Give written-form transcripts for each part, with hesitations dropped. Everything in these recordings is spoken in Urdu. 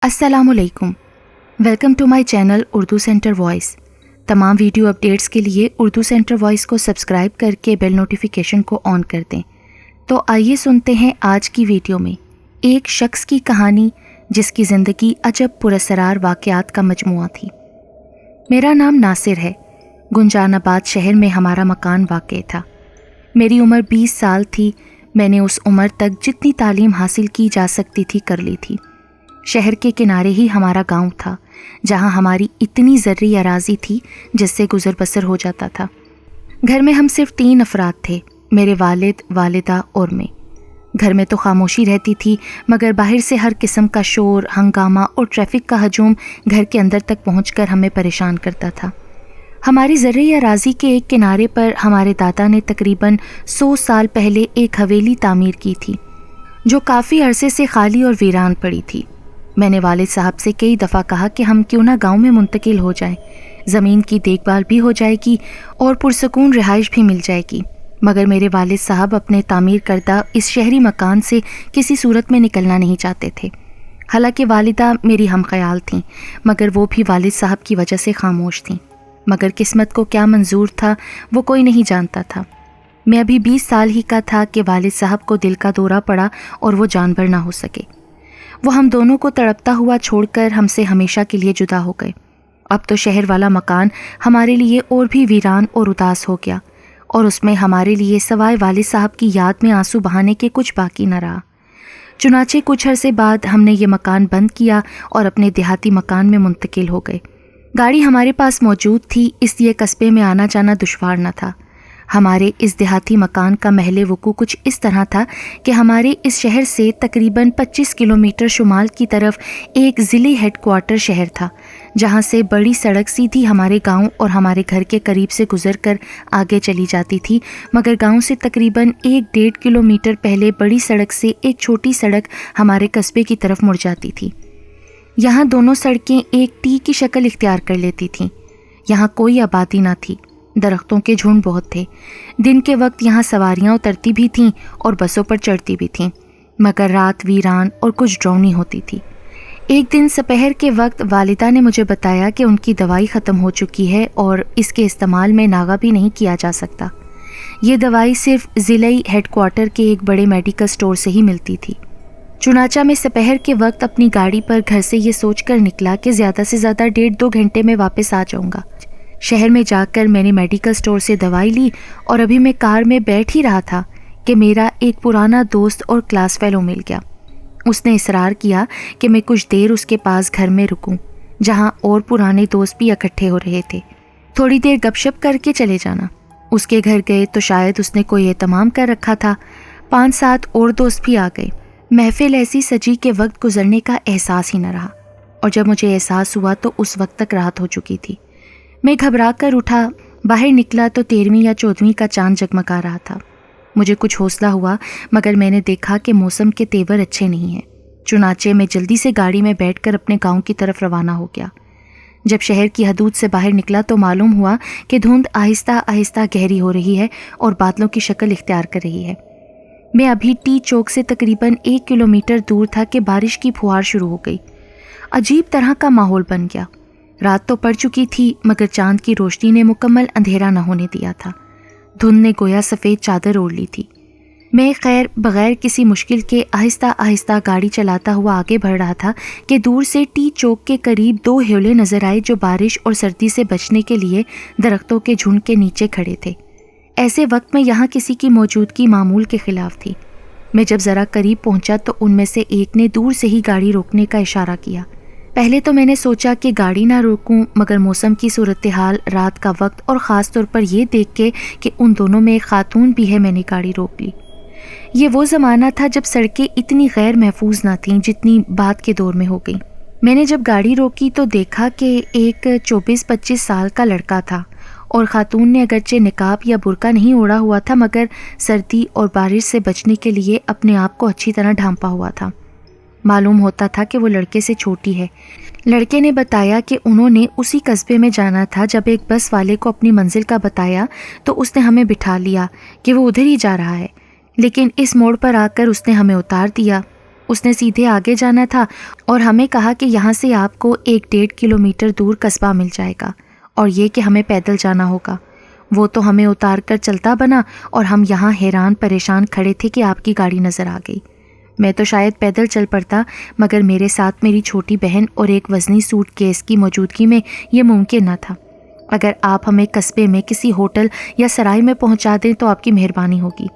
السلام علیکم، welcome to my channel Urdu centre voice. تمام ویڈیو اپڈیٹس کے لیے اردو سینٹر وائس کو سبسکرائب کر کے بیل نوٹیفیکیشن کو آن کر دیں۔ تو آئیے سنتے ہیں آج کی ویڈیو میں ایک شخص کی کہانی جس کی زندگی عجب پراسرار واقعات کا مجموعہ تھی۔ میرا نام ناصر ہے۔ گنجان آباد شہر میں ہمارا مکان واقع تھا۔ میری عمر 20 سال تھی۔ میں نے اس عمر تک جتنی تعلیم حاصل کی جا سکتی تھی کر لی تھی۔ شہر کے کنارے ہی ہمارا گاؤں تھا، جہاں ہماری اتنی زرعی اراضی تھی جس سے گزر بسر ہو جاتا تھا۔ گھر میں ہم صرف 3 افراد تھے، میرے والد، والدہ اور میں۔ گھر میں تو خاموشی رہتی تھی، مگر باہر سے ہر قسم کا شور، ہنگامہ اور ٹریفک کا ہجوم گھر کے اندر تک پہنچ کر ہمیں پریشان کرتا تھا۔ ہماری زرعی اراضی کے ایک کنارے پر ہمارے دادا نے تقریباً 100 سال پہلے ایک حویلی تعمیر کی تھی، جو کافی عرصے سے خالی اور ویران پڑی تھی۔ میں نے والد صاحب سے کئی دفعہ کہا کہ ہم کیوں نہ گاؤں میں منتقل ہو جائیں، زمین کی دیکھ بھال بھی ہو جائے گی اور پرسکون رہائش بھی مل جائے گی، مگر میرے والد صاحب اپنے تعمیر کردہ اس شہری مکان سے کسی صورت میں نکلنا نہیں چاہتے تھے۔ حالانکہ والدہ میری ہم خیال تھیں، مگر وہ بھی والد صاحب کی وجہ سے خاموش تھیں۔ مگر قسمت کو کیا منظور تھا وہ کوئی نہیں جانتا تھا۔ میں ابھی 20 سال ہی کا تھا کہ والد صاحب کو دل کا دورہ پڑا اور وہ جانبر نہ ہو سکے۔ وہ ہم دونوں کو تڑپتا ہوا چھوڑ کر ہم سے ہمیشہ کے لیے جدا ہو گئے۔ اب تو شہر والا مکان ہمارے لیے اور بھی ویران اور اداس ہو گیا، اور اس میں ہمارے لیے سوائے والد صاحب کی یاد میں آنسو بہانے کے کچھ باقی نہ رہا۔ چنانچہ کچھ عرصے بعد ہم نے یہ مکان بند کیا اور اپنے دیہاتی مکان میں منتقل ہو گئے۔ گاڑی ہمارے پاس موجود تھی، اس لیے قصبے میں آنا جانا دشوار نہ تھا۔ ہمارے اس دیہاتی مکان کا محل وقوع کچھ اس طرح تھا کہ ہمارے اس شہر سے تقریباً 25 کلومیٹر شمال کی طرف ایک ضلعی ہیڈ کوارٹر شہر تھا، جہاں سے بڑی سڑک سیدھی ہمارے گاؤں اور ہمارے گھر کے قریب سے گزر کر آگے چلی جاتی تھی، مگر گاؤں سے تقریباً 1-1.5 کلومیٹر پہلے بڑی سڑک سے ایک چھوٹی سڑک ہمارے قصبے کی طرف مڑ جاتی تھی۔ یہاں دونوں سڑکیں ایک ٹی کی شکل اختیار کر لیتی تھیں۔ یہاں کوئی آبادی نہ تھی، درختوں کے جھنڈ بہت تھے۔ دن کے وقت یہاں سواریاں اترتی بھی تھیں اور بسوں پر چڑھتی بھی تھیں، مگر رات ویران اور کچھ ڈراؤنی ہوتی تھی۔ ایک دن سپہر کے وقت والدہ نے مجھے بتایا کہ ان کی دوائی ختم ہو چکی ہے اور اس کے استعمال میں ناغہ بھی نہیں کیا جا سکتا۔ یہ دوائی صرف ضلعی ہیڈ کوارٹر کے ایک بڑے میڈیکل سٹور سے ہی ملتی تھی۔ چنانچہ میں سپہر کے وقت اپنی گاڑی پر گھر سے یہ سوچ کر نکلا کہ زیادہ سے زیادہ 1.5-2 گھنٹے میں واپس آ جاؤں گا۔ شہر میں جا کر میں نے میڈیکل سٹور سے دوائی لی اور ابھی میں کار میں بیٹھ ہی رہا تھا کہ میرا ایک پرانا دوست اور کلاس فیلو مل گیا۔ اس نے اصرار کیا کہ میں کچھ دیر اس کے پاس گھر میں رکوں، جہاں اور پرانے دوست بھی اکٹھے ہو رہے تھے۔ تھوڑی دیر گپ شپ کر کے چلے جانا۔ اس کے گھر گئے تو شاید اس نے کوئی اہتمام کر رکھا تھا۔ 5-7 اور دوست بھی آ گئے۔ محفل ایسی سجی کہ وقت گزرنے کا احساس ہی نہ رہا، اور جب مجھے احساس ہوا تو اس وقت تک رات ہو چکی تھی۔ میں گھبرا کر اٹھا، باہر نکلا تو 13ویں یا 14ویں کا چاند جگمگا رہا تھا۔ مجھے کچھ حوصلہ ہوا، مگر میں نے دیکھا کہ موسم کے تیور اچھے نہیں ہیں۔ چنانچہ میں جلدی سے گاڑی میں بیٹھ کر اپنے گاؤں کی طرف روانہ ہو گیا۔ جب شہر کی حدود سے باہر نکلا تو معلوم ہوا کہ دھند آہستہ آہستہ گہری ہو رہی ہے اور بادلوں کی شکل اختیار کر رہی ہے۔ میں ابھی ٹی چوک سے تقریباً 1 کلومیٹر دور تھا کہ بارش کی پھوار شروع ہو گئی۔ عجیب طرح کا ماحول بن گیا۔ رات تو پڑ چکی تھی، مگر چاند کی روشنی نے مکمل اندھیرا نہ ہونے دیا تھا۔ دھند نے گویا سفید چادر اوڑھ لی تھی۔ میں خیر بغیر کسی مشکل کے آہستہ آہستہ گاڑی چلاتا ہوا آگے بڑھ رہا تھا کہ دور سے ٹی چوک کے قریب 2 ہیولے نظر آئے جو بارش اور سردی سے بچنے کے لیے درختوں کے جھنڈ کے نیچے کھڑے تھے۔ ایسے وقت میں یہاں کسی کی موجودگی معمول کے خلاف تھی۔ میں جب ذرا قریب پہنچا تو ان میں سے ایک نے دور سے ہی گاڑی روکنے کا اشارہ کیا۔ پہلے تو میں نے سوچا کہ گاڑی نہ روکوں، مگر موسم کی صورتحال، رات کا وقت اور خاص طور پر یہ دیکھ کے کہ ان دونوں میں ایک خاتون بھی ہے، میں نے گاڑی روک لی۔ یہ وہ زمانہ تھا جب سڑکیں اتنی غیر محفوظ نہ تھیں جتنی بعد کے دور میں ہو گئیں۔ میں نے جب گاڑی روکی تو دیکھا کہ ایک 24-25 سال کا لڑکا تھا، اور خاتون نے اگرچہ نقاب یا برقع نہیں اوڑھا ہوا تھا، مگر سردی اور بارش سے بچنے کے لیے اپنے آپ کو اچھی طرح ڈھانپا ہوا تھا۔ معلوم ہوتا تھا کہ وہ لڑکے سے چھوٹی ہے۔ لڑکے نے بتایا کہ انہوں نے اسی قصبے میں جانا تھا۔ جب ایک بس والے کو اپنی منزل کا بتایا تو اس نے ہمیں بٹھا لیا کہ وہ ادھر ہی جا رہا ہے، لیکن اس موڑ پر آ کر اس نے ہمیں اتار دیا۔ اس نے سیدھے آگے جانا تھا اور ہمیں کہا کہ یہاں سے آپ کو 1-1.5 کلومیٹر دور قصبہ مل جائے گا اور یہ کہ ہمیں پیدل جانا ہوگا۔ وہ تو ہمیں اتار کر چلتا بنا اور ہم یہاں حیران پریشان کھڑے تھے کہ آپ کی گاڑی نظر آ گئی۔ میں تو شاید پیدل چل پڑتا، مگر میرے ساتھ میری چھوٹی بہن اور ایک وزنی سوٹ کیس کی موجودگی میں یہ ممکن نہ تھا۔ اگر آپ ہمیں قصبے میں کسی ہوٹل یا سرائے میں پہنچا دیں تو آپ کی مہربانی ہوگی۔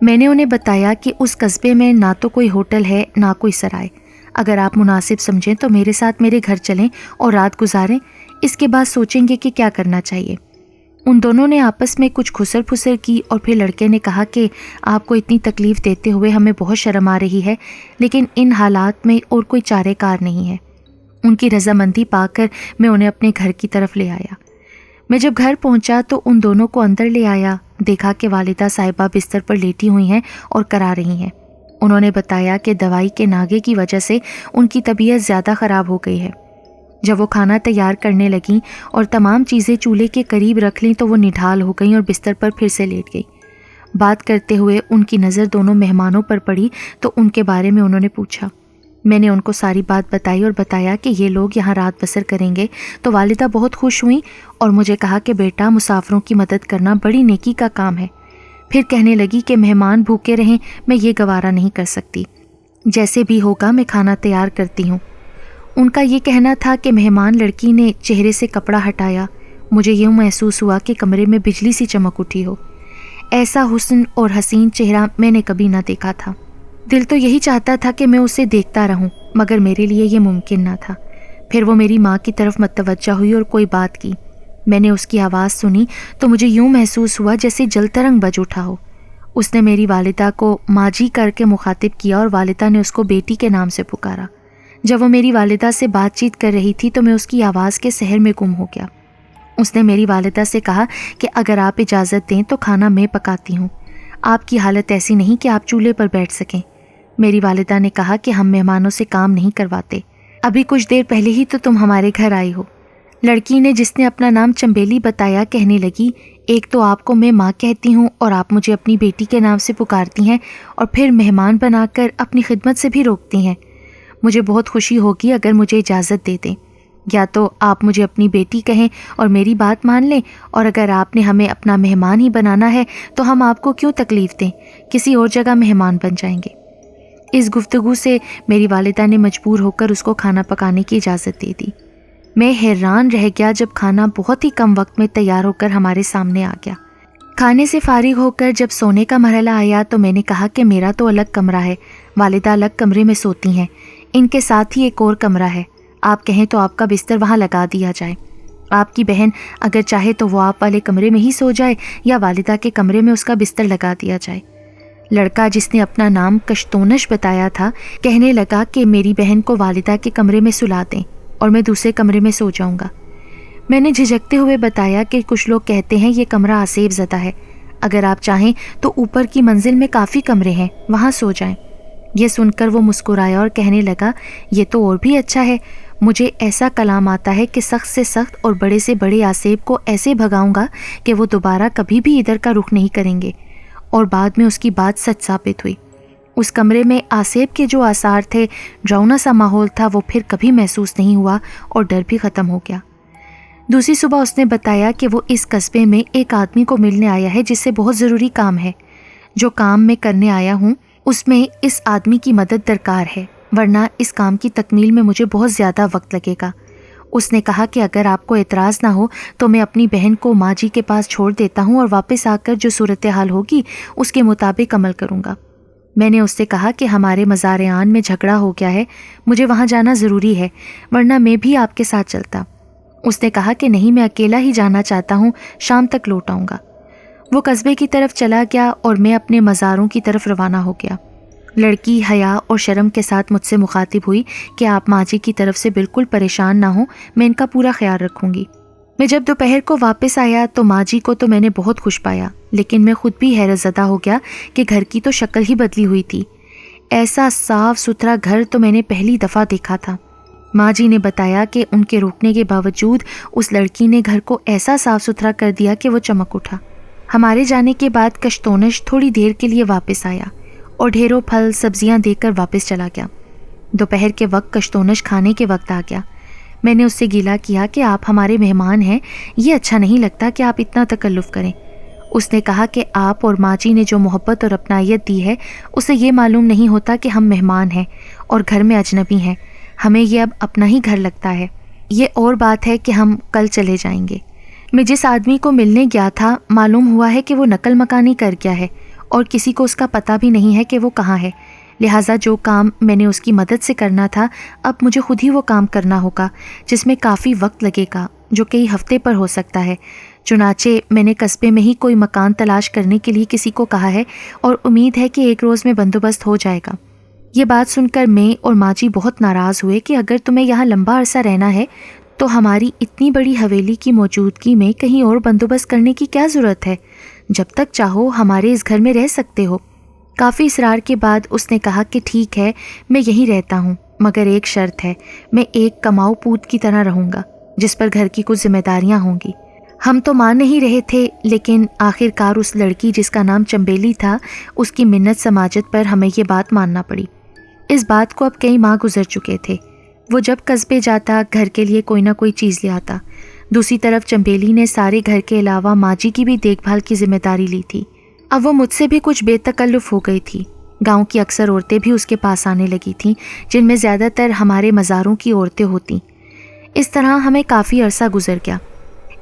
میں نے انہیں بتایا کہ اس قصبے میں نہ تو کوئی ہوٹل ہے نہ کوئی سرائے۔ اگر آپ مناسب سمجھیں تو میرے ساتھ میرے گھر چلیں اور رات گزاریں، اس کے بعد سوچیں گے کہ کیا کرنا چاہیے۔ ان دونوں نے آپس میں کچھ کھسر پھسر کی اور پھر لڑکے نے کہا کہ آپ کو اتنی تکلیف دیتے ہوئے ہمیں بہت شرم آ رہی ہے، لیکن ان حالات میں اور کوئی چارے کار نہیں ہے۔ ان کی رضامندی پا کر میں انہیں اپنے گھر کی طرف لے آیا۔ میں جب گھر پہنچا تو ان دونوں کو اندر لے آیا، دیکھا کہ والدہ صاحبہ بستر پر لیٹی ہوئی ہیں اور کرا رہی ہیں۔ انہوں نے بتایا کہ دوائی کے ناغے کی وجہ سے ان کی طبیعت زیادہ خراب ہو گئی ہے۔ جب وہ کھانا تیار کرنے لگیں اور تمام چیزیں چولہے کے قریب رکھ لیں تو وہ نڈھال ہو گئیں اور بستر پر پھر سے لیٹ گئی۔ بات کرتے ہوئے ان کی نظر دونوں مہمانوں پر پڑی تو ان کے بارے میں انہوں نے پوچھا۔ میں نے ان کو ساری بات بتائی اور بتایا کہ یہ لوگ یہاں رات بسر کریں گے، تو والدہ بہت خوش ہوئیں اور مجھے کہا کہ بیٹا، مسافروں کی مدد کرنا بڑی نیکی کا کام ہے۔ پھر کہنے لگی کہ مہمان بھوکے رہیں میں یہ گوارا نہیں کر سکتی، جیسے بھی ہوگا میں کھانا تیار کرتی ہوں۔ ان کا یہ کہنا تھا کہ مہمان لڑکی نے چہرے سے کپڑا ہٹایا۔ مجھے یوں محسوس ہوا کہ کمرے میں بجلی سی چمک اٹھی ہو۔ ایسا حسن اور حسین چہرہ میں نے کبھی نہ دیکھا تھا۔ دل تو یہی چاہتا تھا کہ میں اسے دیکھتا رہوں، مگر میرے لیے یہ ممکن نہ تھا۔ پھر وہ میری ماں کی طرف متوجہ ہوئی اور کوئی بات کی۔ میں نے اس کی آواز سنی تو مجھے یوں محسوس ہوا جیسے جل ترنگ بج اٹھا ہو۔ اس نے میری والدہ کو ماں جی کر کے مخاطب کیا اور والدہ نے اس کو بیٹی کے نام سے پکارا۔ جب وہ میری والدہ سے بات چیت کر رہی تھی تو میں اس کی آواز کے سحر میں گم ہو گیا۔ اس نے میری والدہ سے کہا کہ اگر آپ اجازت دیں تو کھانا میں پکاتی ہوں، آپ کی حالت ایسی نہیں کہ آپ چولہے پر بیٹھ سکیں۔ میری والدہ نے کہا کہ ہم مہمانوں سے کام نہیں کرواتے، ابھی کچھ دیر پہلے ہی تو تم ہمارے گھر آئی ہو۔ لڑکی نے، جس نے اپنا نام چمبیلی بتایا، کہنے لگی، ایک تو آپ کو میں ماں کہتی ہوں اور آپ مجھے اپنی بیٹی کے نام سے پکارتی ہیں اور پھر مہمان بنا کر اپنی خدمت سے بھی روکتی ہیں۔ مجھے بہت خوشی ہوگی اگر مجھے اجازت دے دیں، یا تو آپ مجھے اپنی بیٹی کہیں اور میری بات مان لیں، اور اگر آپ نے ہمیں اپنا مہمان ہی بنانا ہے تو ہم آپ کو کیوں تکلیف دیں، کسی اور جگہ مہمان بن جائیں گے۔ اس گفتگو سے میری والدہ نے مجبور ہو کر اس کو کھانا پکانے کی اجازت دے دی۔ میں حیران رہ گیا جب کھانا بہت ہی کم وقت میں تیار ہو کر ہمارے سامنے آ گیا۔ کھانے سے فارغ ہو کر جب سونے کا مرحلہ آیا تو میں نے کہا کہ میرا تو الگ کمرہ ہے، والدہ الگ کمرے میں سوتی ہیں، ان کے ساتھ ہی ایک اور کمرہ ہے، آپ کہیں تو آپ کا بستر وہاں لگا دیا جائے۔ آپ کی بہن اگر چاہے تو وہ آپ والے کمرے میں ہی سو جائے یا والدہ کے کمرے میں اس کا بستر لگا دیا جائے۔ لڑکا، جس نے اپنا نام کشتونش بتایا تھا، کہنے لگا کہ میری بہن کو والدہ کے کمرے میں سلا دیں اور میں دوسرے کمرے میں سو جاؤں گا۔ میں نے جھجکتے ہوئے بتایا کہ کچھ لوگ کہتے ہیں یہ کمرہ آسیب زدہ ہے، اگر آپ چاہیں تو اوپر کی منزل میں کافی کمرے ہیں، وہاں سو جائیں۔ یہ سن کر وہ مسکرایا اور کہنے لگا، یہ تو اور بھی اچھا ہے، مجھے ایسا کلام آتا ہے کہ سخت سے سخت اور بڑے سے بڑے آسیب کو ایسے بھگاؤں گا کہ وہ دوبارہ کبھی بھی ادھر کا رخ نہیں کریں گے۔ اور بعد میں اس کی بات سچ ثابت ہوئی۔ اس کمرے میں آسیب کے جو آثار تھے، ڈراؤنا سا ماحول تھا، وہ پھر کبھی محسوس نہیں ہوا اور ڈر بھی ختم ہو گیا۔ دوسری صبح اس نے بتایا کہ وہ اس قصبے میں ایک آدمی کو ملنے آیا ہے جس سے بہت ضروری کام ہے۔ جو کام میں کرنے آیا ہوں اس میں اس آدمی کی مدد درکار ہے، ورنہ اس کام کی تکمیل میں مجھے بہت زیادہ وقت لگے گا۔ اس نے کہا کہ اگر آپ کو اعتراض نہ ہو تو میں اپنی بہن کو ماں جی کے پاس چھوڑ دیتا ہوں اور واپس آ کر جو صورتحال ہوگی اس کے مطابق عمل کروں گا۔ میں نے اس سے کہا کہ ہمارے مزار عان میں جھگڑا ہو گیا ہے، مجھے وہاں جانا ضروری ہے، ورنہ میں بھی آپ کے ساتھ چلتا۔ اس نے کہا کہ نہیں، میں اکیلا ہی جانا چاہتا ہوں، شام تک لوٹ آؤں گا۔ وہ قصبے کی طرف چلا گیا اور میں اپنے مزاروں کی طرف روانہ ہو گیا۔ لڑکی حیا اور شرم کے ساتھ مجھ سے مخاطب ہوئی کہ آپ ماں جی کی طرف سے بالکل پریشان نہ ہوں، میں ان کا پورا خیال رکھوں گی۔ میں جب دوپہر کو واپس آیا تو ماں جی کو تو میں نے بہت خوش پایا، لیکن میں خود بھی حیرت زدہ ہو گیا کہ گھر کی تو شکل ہی بدلی ہوئی تھی۔ ایسا صاف ستھرا گھر تو میں نے پہلی دفعہ دیکھا تھا۔ ماں جی نے بتایا کہ ان کے روکنے کے باوجود اس لڑکی نے گھر کو ایسا صاف ستھرا کر دیا کہ وہ چمک اٹھا۔ ہمارے جانے کے بعد کشتونش تھوڑی دیر کے لیے واپس آیا اور ڈھیروں پھل سبزیاں دے کر واپس چلا گیا۔ دوپہر کے وقت کشتونش کھانے کے وقت آ گیا۔ میں نے اس سے گیلا کیا کہ آپ ہمارے مہمان ہیں، یہ اچھا نہیں لگتا کہ آپ اتنا تکلف کریں۔ اس نے کہا کہ آپ اور ماں جی نے جو محبت اور اپنائیت دی ہے اسے یہ معلوم نہیں ہوتا کہ ہم مہمان ہیں اور گھر میں اجنبی ہیں، ہمیں یہ اب اپنا ہی گھر لگتا ہے۔ یہ اور بات ہے کہ ہم کل چلے جائیں گے۔ میں جس آدمی کو ملنے گیا تھا معلوم ہوا ہے کہ وہ نقل مکانی کر گیا ہے اور کسی کو اس کا پتہ بھی نہیں ہے کہ وہ کہاں ہے، لہٰذا جو کام میں نے اس کی مدد سے کرنا تھا اب مجھے خود ہی وہ کام کرنا ہوگا، جس میں کافی وقت لگے گا، جو کئی ہفتے پر ہو سکتا ہے۔ چنانچہ میں نے قصبے میں ہی کوئی مکان تلاش کرنے کے لیے کسی کو کہا ہے اور امید ہے کہ ایک روز میں بندوبست ہو جائے گا۔ یہ بات سن کر میں اور ماں جی بہت ناراض ہوئے کہ اگر تمہیں یہاں لمبا عرصہ رہنا ہے تو ہماری اتنی بڑی حویلی کی موجودگی میں کہیں اور بندوبست کرنے کی کیا ضرورت ہے؟ جب تک چاہو ہمارے اس گھر میں رہ سکتے ہو۔ کافی اصرار کے بعد اس نے کہا کہ ٹھیک ہے، میں یہیں رہتا ہوں، مگر ایک شرط ہے، میں ایک کماؤ پوت کی طرح رہوں گا جس پر گھر کی کچھ ذمہ داریاں ہوں گی۔ ہم تو مان نہیں رہے تھے، لیکن آخر کار اس لڑکی جس کا نام چمبیلی تھا اس کی منت سماجت پر ہمیں یہ بات ماننا پڑی۔ اس بات کو اب کئی ماہ گزر چکے تھے۔ وہ جب قصبے جاتا گھر کے لیے کوئی نہ کوئی چیز لے آتا۔ دوسری طرف چمبیلی نے سارے گھر کے علاوہ ماں جی کی بھی دیکھ بھال کی ذمہ داری لی تھی۔ اب وہ مجھ سے بھی کچھ بے تکلف ہو گئی تھی۔ گاؤں کی اکثر عورتیں بھی اس کے پاس آنے لگی تھیں، جن میں زیادہ تر ہمارے مزاروں کی عورتیں ہوتیں۔ اس طرح ہمیں کافی عرصہ گزر گیا۔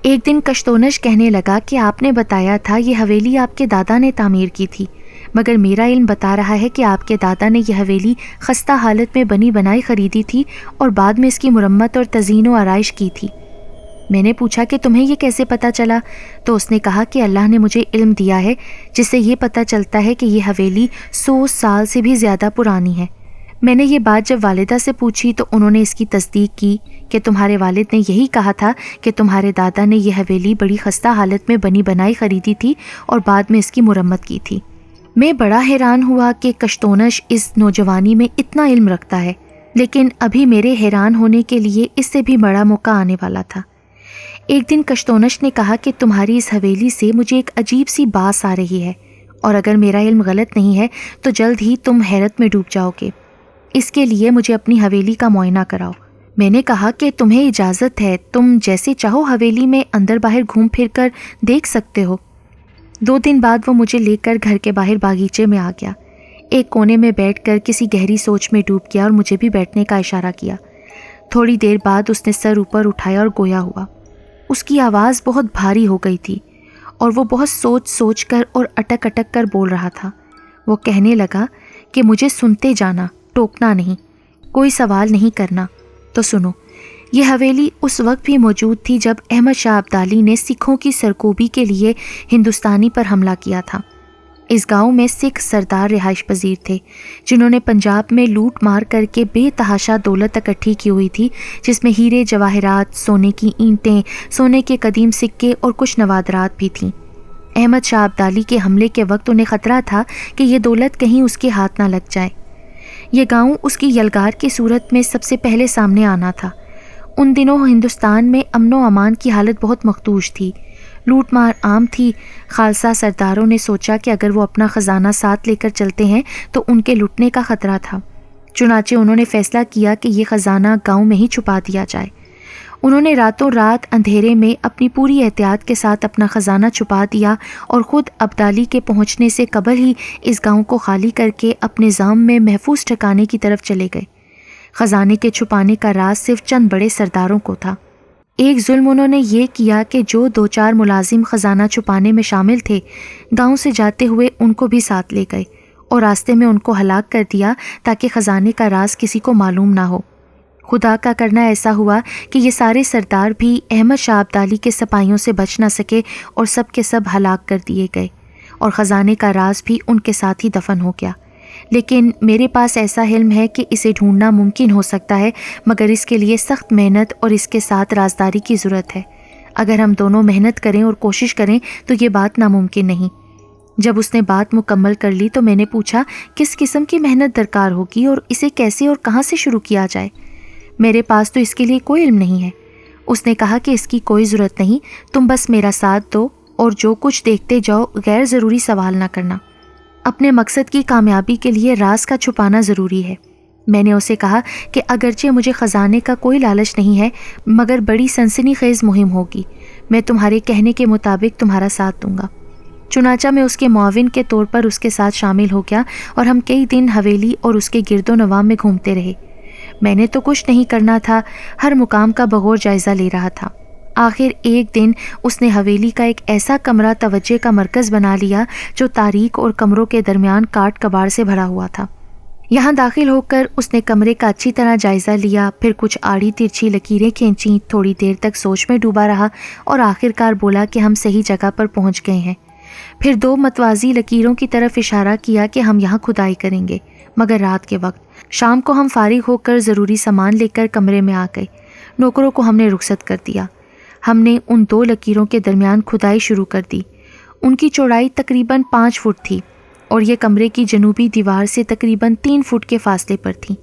ایک دن کشتونش کہنے لگا کہ آپ نے بتایا تھا یہ حویلی آپ کے دادا نے تعمیر کی تھی، مگر میرا علم بتا رہا ہے کہ آپ کے دادا نے یہ حویلی خستہ حالت میں بنی بنائی خریدی تھی اور بعد میں اس کی مرمت اور تزئین و آرائش کی تھی۔ میں نے پوچھا کہ تمہیں یہ کیسے پتہ چلا؟ تو اس نے کہا کہ اللہ نے مجھے علم دیا ہے جس سے یہ پتہ چلتا ہے کہ یہ حویلی 100 سال سے بھی زیادہ پرانی ہے۔ میں نے یہ بات جب والدہ سے پوچھی تو انہوں نے اس کی تصدیق کی کہ تمہارے والد نے یہی کہا تھا کہ تمہارے دادا نے یہ حویلی بڑی خستہ حالت میں بنی بنائی خریدی تھی اور بعد میں اس کی مرمت کی تھی۔ میں بڑا حیران ہوا کہ کشتونش اس نوجوانی میں اتنا علم رکھتا ہے، لیکن ابھی میرے حیران ہونے کے لیے اس سے بھی بڑا موقع آنے والا تھا۔ ایک دن کشتونش نے کہا کہ تمہاری اس حویلی سے مجھے ایک عجیب سی باس آ رہی ہے، اور اگر میرا علم غلط نہیں ہے تو جلد ہی تم حیرت میں ڈوب جاؤ گے۔ اس کے لیے مجھے اپنی حویلی کا معائنہ کراؤ۔ میں نے کہا کہ تمہیں اجازت ہے، تم جیسے چاہو حویلی میں اندر باہر گھوم پھر کر دیکھ سکتے ہو۔ 2 دن بعد وہ مجھے لے کر گھر کے باہر باغیچے میں آ گیا۔ ایک کونے میں بیٹھ کر کسی گہری سوچ میں ڈوب گیا اور مجھے بھی بیٹھنے کا اشارہ کیا۔ تھوڑی دیر بعد اس نے سر اوپر اٹھایا اور گویا ہوا۔ اس کی آواز بہت بھاری ہو گئی تھی اور وہ بہت سوچ سوچ کر اور اٹک اٹک کر بول رہا تھا۔ وہ کہنے لگا کہ مجھے سنتے جانا، ٹوکنا نہیں، کوئی سوال نہیں کرنا۔ تو سنو، یہ حویلی اس وقت بھی موجود تھی جب احمد شاہ ابدالی نے سکھوں کی سرکوبی کے لیے ہندوستانی پر حملہ کیا تھا۔ اس گاؤں میں سکھ سردار رہائش پذیر تھے جنہوں نے پنجاب میں لوٹ مار کر کے بے تحاشا دولت اکٹھی کی ہوئی تھی، جس میں ہیرے جواہرات، سونے کی اینٹیں، سونے کے قدیم سکے اور کچھ نوادرات بھی تھیں۔ احمد شاہ ابدالی کے حملے کے وقت انہیں خطرہ تھا کہ یہ دولت کہیں اس کے ہاتھ نہ لگ جائے۔ یہ گاؤں اس کی یلغار کی صورت میں سب سے پہلے سامنے آنا تھا۔ ان دنوں ہندوستان میں امن و امان کی حالت بہت مخدوش تھی، لوٹ مار عام تھی۔ خالصہ سرداروں نے سوچا کہ اگر وہ اپنا خزانہ ساتھ لے کر چلتے ہیں تو ان کے لٹنے کا خطرہ تھا۔ چنانچہ انہوں نے فیصلہ کیا کہ یہ خزانہ گاؤں میں ہی چھپا دیا جائے۔ انہوں نے راتوں رات اندھیرے میں اپنی پوری احتیاط کے ساتھ اپنا خزانہ چھپا دیا اور خود ابدالی کے پہنچنے سے قبل ہی اس گاؤں کو خالی کر کے اپنے نظام میں محفوظ ٹھکانے کی طرف چلے گئے۔ خزانے کے چھپانے کا راز صرف چند بڑے سرداروں کو تھا۔ ایک ظلم انہوں نے یہ کیا کہ جو 2-4 ملازم خزانہ چھپانے میں شامل تھے، گاؤں سے جاتے ہوئے ان کو بھی ساتھ لے گئے اور راستے میں ان کو ہلاک کر دیا تاکہ خزانے کا راز کسی کو معلوم نہ ہو۔ خدا کا کرنا ایسا ہوا کہ یہ سارے سردار بھی احمد شاہ ابدالی کے سپاہیوں سے بچ نہ سکے اور سب کے سب ہلاک کر دیے گئے، اور خزانے کا راز بھی ان کے ساتھ ہی دفن ہو گیا۔ لیکن میرے پاس ایسا علم ہے کہ اسے ڈھونڈنا ممکن ہو سکتا ہے، مگر اس کے لیے سخت محنت اور اس کے ساتھ رازداری کی ضرورت ہے۔ اگر ہم دونوں محنت کریں اور کوشش کریں تو یہ بات ناممکن نہیں۔ جب اس نے بات مکمل کر لی تو میں نے پوچھا کس قسم کی محنت درکار ہوگی اور اسے کیسے اور کہاں سے شروع کیا جائے؟ میرے پاس تو اس کے لیے کوئی علم نہیں ہے۔ اس نے کہا کہ اس کی کوئی ضرورت نہیں، تم بس میرا ساتھ دو اور جو کچھ دیکھتے جاؤ، غیر ضروری سوال نہ کرنا۔ اپنے مقصد کی کامیابی کے لیے راز کا چھپانا ضروری ہے۔ میں نے اسے کہا کہ اگرچہ مجھے خزانے کا کوئی لالچ نہیں ہے مگر بڑی سنسنی خیز مہم ہوگی، میں تمہارے کہنے کے مطابق تمہارا ساتھ دوں گا۔ چنانچہ میں اس کے معاون کے طور پر اس کے ساتھ شامل ہو گیا اور ہم کئی دن حویلی اور اس کے گرد و نواح میں گھومتے رہے۔ میں نے تو کچھ نہیں کرنا تھا، ہر مقام کا بغور جائزہ لے رہا تھا۔ آخر ایک دن اس نے حویلی کا ایک ایسا کمرہ توجہ کا مرکز بنا لیا جو تاریک اور کمروں کے درمیان کاٹ کباڑ سے بھرا ہوا تھا۔ یہاں داخل ہو کر اس نے کمرے کا اچھی طرح جائزہ لیا، پھر کچھ آڑی ترچھی لکیریں کھینچیں، تھوڑی دیر تک سوچ میں ڈوبا رہا اور آخرکار بولا کہ ہم صحیح جگہ پر پہنچ گئے ہیں۔ پھر دو متوازی لکیروں کی طرف اشارہ کیا کہ ہم یہاں کھدائی کریں گے، مگر رات کے وقت۔ شام کو ہم فارغ ہو کر ضروری سامان لے کر کمرے میں آ گئے۔ نوکروں کو ہم نے رخصت کر دیا۔ ہم نے ان دو لکیروں کے درمیان کھدائی شروع کر دی۔ ان کی چوڑائی تقریباً 5 فٹ تھی اور یہ کمرے کی جنوبی دیوار سے تقریباً 3 فٹ کے فاصلے پر تھی۔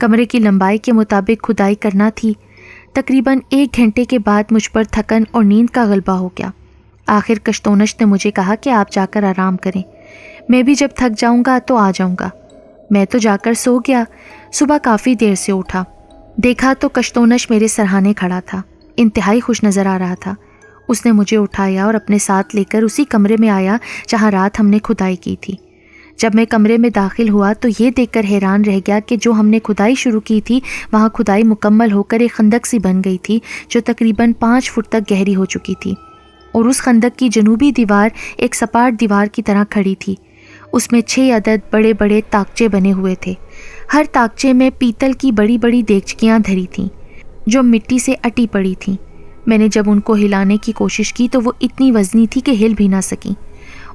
کمرے کی لمبائی کے مطابق کھدائی کرنا تھی۔ تقریباً 1 گھنٹے کے بعد مجھ پر تھکن اور نیند کا غلبہ ہو گیا۔ آخر کشتونش نے مجھے کہا کہ آپ جا کر آرام کریں، میں بھی جب تھک جاؤں گا تو آ جاؤں گا۔ میں تو جا کر سو گیا۔ صبح کافی دیر سے اٹھا، دیکھا تو کشتونش میرے سرہانے کھڑا تھا، انتہائی خوش نظر آ رہا تھا۔ اس نے مجھے اٹھایا اور اپنے ساتھ لے کر اسی کمرے میں آیا جہاں رات ہم نے کھدائی کی تھی۔ جب میں کمرے میں داخل ہوا تو یہ دیکھ کر حیران رہ گیا کہ جو ہم نے کھدائی شروع کی تھی وہاں کھدائی مکمل ہو کر ایک خندق سی بن گئی تھی جو تقریباً 5 فٹ تک گہری ہو چکی تھی، اور اس خندق کی جنوبی دیوار ایک سپاٹ دیوار کی طرح کھڑی تھی۔ اس میں 6 عدد بڑے بڑے تاکچے بنے ہوئے تھے۔ ہر تاکچے میں پیتل کی بڑی بڑی دیگچیاں دھری تھیں جو مٹی سے اٹی پڑی تھیں۔ میں نے جب ان کو ہلانے کی کوشش کی تو وہ اتنی وزنی تھی کہ ہل بھی نہ سکیں۔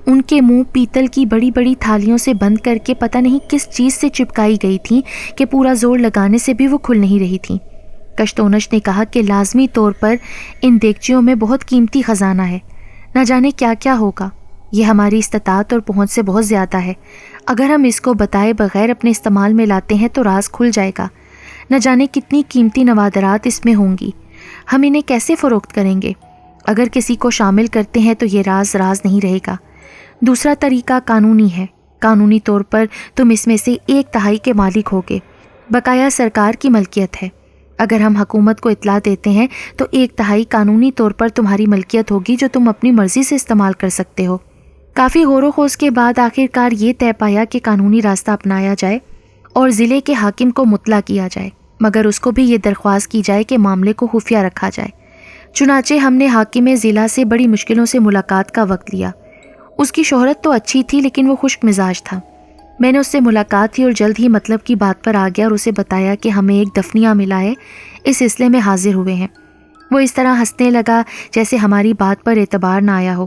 ان کے منہ پیتل کی بڑی بڑی تھالیوں سے بند کر کے پتہ نہیں کس چیز سے چپکائی گئی تھیں کہ پورا زور لگانے سے بھی وہ کھل نہیں رہی تھیں۔ کشتونش نے کہا کہ لازمی طور پر ان دیگچیوں میں بہت قیمتی خزانہ ہے، نہ جانے کیا کیا ہوگا، یہ ہماری استطاعت اور پہنچ سے بہت زیادہ ہے۔ اگر ہم اس کو بتائے بغیر اپنے استعمال میں لاتے ہیں تو راز کھل جائے گا، نہ جانے کتنی قیمتی نوادرات اس میں ہوں گی، ہم انہیں کیسے فروخت کریں گے؟ اگر کسی کو شامل کرتے ہیں تو یہ راز نہیں رہے گا۔ دوسرا طریقہ قانونی ہے، قانونی طور پر تم اس میں سے 1/3 کے مالک ہوگے، بقایا سرکار کی ملکیت ہے۔ اگر ہم حکومت کو اطلاع دیتے ہیں تو 1/3 قانونی طور پر تمہاری ملکیت ہوگی جو تم اپنی مرضی سے استعمال کر سکتے ہو۔ کافی غور و خوض کے بعد آخرکار یہ طے پایا کہ قانونی راستہ اپنایا جائے اور ضلع کے حاکم کو مطلع کیا جائے، مگر اس کو بھی یہ درخواست کی جائے کہ معاملے کو خفیہ رکھا جائے۔ چنانچہ ہم نے حاکم ضلع سے بڑی مشکلوں سے ملاقات کا وقت لیا۔ اس کی شہرت تو اچھی تھی لیکن وہ خشک مزاج تھا۔ میں نے اس سے ملاقات کی اور جلد ہی مطلب کی بات پر آ گیا اور اسے بتایا کہ ہمیں ایک دفنیہ ملا ہے، اس سلسلے میں حاضر ہوئے ہیں۔ وہ اس طرح ہنسنے لگا جیسے ہماری بات پر اعتبار نہ آیا ہو۔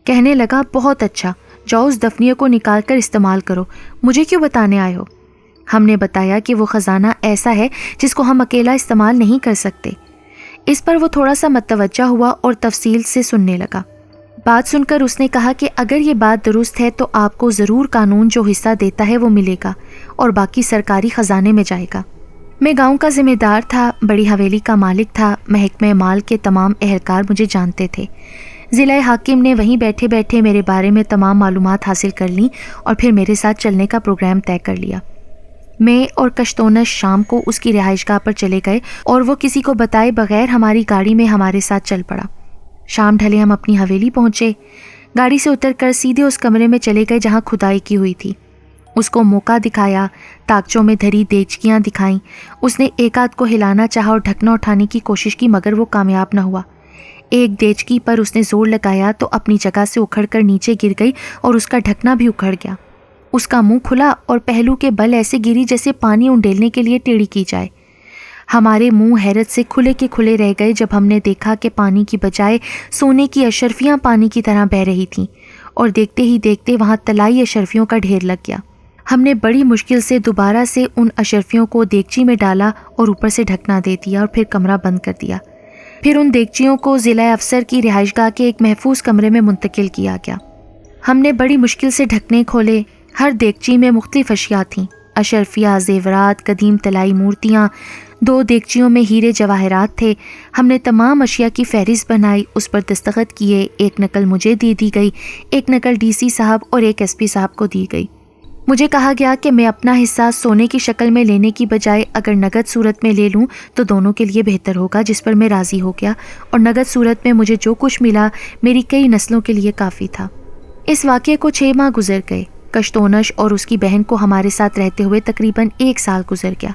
کہنے لگا، بہت اچھا، جاؤ اس دفنیے کو نکال کر استعمال کرو، مجھے کیوں بتانے آئے ہو؟ ہم نے بتایا کہ وہ خزانہ ایسا ہے جس کو ہم اکیلا استعمال نہیں کر سکتے۔ اس پر وہ تھوڑا سا متوجہ ہوا اور تفصیل سے سننے لگا۔ بات سن کر اس نے کہا کہ اگر یہ بات درست ہے تو آپ کو ضرور قانون جو حصہ دیتا ہے وہ ملے گا اور باقی سرکاری خزانے میں جائے گا۔ میں گاؤں کا ذمہ دار تھا، بڑی حویلی کا مالک تھا، محکمہ مال کے تمام اہلکار مجھے جانتے تھے۔ ضلع حاکم نے وہیں بیٹھے بیٹھے میرے بارے میں تمام معلومات حاصل کر لیں اور پھر میرے ساتھ چلنے کا پروگرام طے کر لیا۔ میں اور کشتونش شام کو اس کی رہائش گاہ پر چلے گئے اور وہ کسی کو بتائے بغیر ہماری گاڑی میں ہمارے ساتھ چل پڑا۔ شام ڈھلے ہم اپنی حویلی پہنچے۔ گاڑی سے اتر کر سیدھے اس کمرے میں چلے گئے جہاں کھدائی کی ہوئی تھی۔ اس کو موقع دکھایا، تاکچوں میں دھری دیگچیاں دکھائیں۔ اس نے ایک آدھ کو ہلانا چاہا اور ڈھکنا اٹھانے کی کوشش کی مگر وہ کامیاب نہ ہوا۔ ایک دیگچی پر اس نے زور لگایا تو اپنی جگہ سے اکھڑ کر نیچے گر گئی اور اس کا ڈھکنا بھی اکھڑ گیا۔ اس کا منہ کھلا اور پہلو کے بل ایسے گری جیسے پانی انڈیلنے کے لیے ٹیڑھی کی جائے۔ ہمارے منہ حیرت سے کھلے کے کھلے رہ گئے جب ہم نے دیکھا کہ پانی کی بجائے سونے کی اشرفیاں پانی کی طرح بہہ رہی تھیں، اور دیکھتے ہی دیکھتے وہاں طلائی اشرفیوں کا ڈھیر لگ گیا۔ ہم نے بڑی مشکل سے دوبارہ سے ان اشرفیوں کو دیگچی میں ڈالا اور اوپر سے ڈھکنا دے دیا اور پھر کمرہ بند کر دیا۔ پھر ان دیگچیوں کو ضلع افسر کی رہائش گاہ کے ایک محفوظ کمرے میں منتقل کیا گیا۔ ہم نے بڑی مشکل سے ڈھکنے کھولے۔ ہر دیگچی میں مختلف اشیاء تھیں، اشرفیہ، زیورات، قدیم طلائی مورتیاں۔ 2 دیگچیوں میں ہیرے جواہرات تھے۔ ہم نے تمام اشیاء کی فہرست بنائی، اس پر دستخط کیے۔ ایک نقل مجھے دی گئی، ایک نقل DC صاحب اور ایک SP صاحب کو دی گئی۔ مجھے کہا گیا کہ میں اپنا حصہ سونے کی شکل میں لینے کی بجائے اگر نقد صورت میں لے لوں تو دونوں کے لیے بہتر ہوگا، جس پر میں راضی ہو گیا، اور نقد صورت میں مجھے جو کچھ ملا میری کئی نسلوں کے لیے کافی تھا۔ اس واقعے کو 6 ماہ گزر گئے۔ کشتونش اور اس کی بہن کو ہمارے ساتھ رہتے ہوئے تقریباً 1 سال گزر گیا۔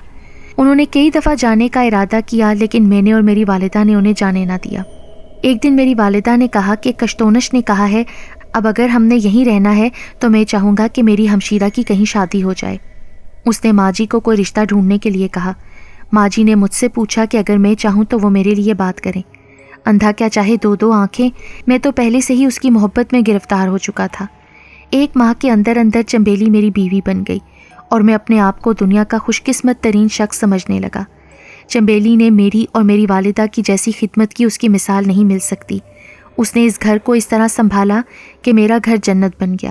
انہوں نے کئی دفعہ جانے کا ارادہ کیا، لیکن میں نے اور میری والدہ نے انہیں جانے نہ دیا۔ ایک دن میری والدہ نے کہا کہ کشتونش نے کہا ہے اب اگر ہم نے یہیں رہنا ہے تو میں چاہوں گا کہ میری ہمشیرہ کی کہیں شادی ہو جائے۔ اس نے ماں جی کو کوئی رشتہ ڈھونڈنے کے لیے کہا۔ ماں جی نے مجھ سے پوچھا کہ اگر میں چاہوں تو وہ میرے لیے بات کریں۔ اندھا کیا چاہے 2 آنکھیں، میں تو پہلے سے ہی اس کی محبت میں گرفتار ہو چکا تھا۔ 1 ماہ کے اندر اندر چنبیلی میری بیوی بن گئی اور میں اپنے آپ کو دنیا کا خوش قسمت ترین شخص سمجھنے لگا۔ چنبیلی نے میری اور میری والدہ کی جیسی خدمت کی اس کی مثال نہیں مل سکتی۔ اس نے اس گھر کو اس طرح سنبھالا کہ میرا گھر جنت بن گیا۔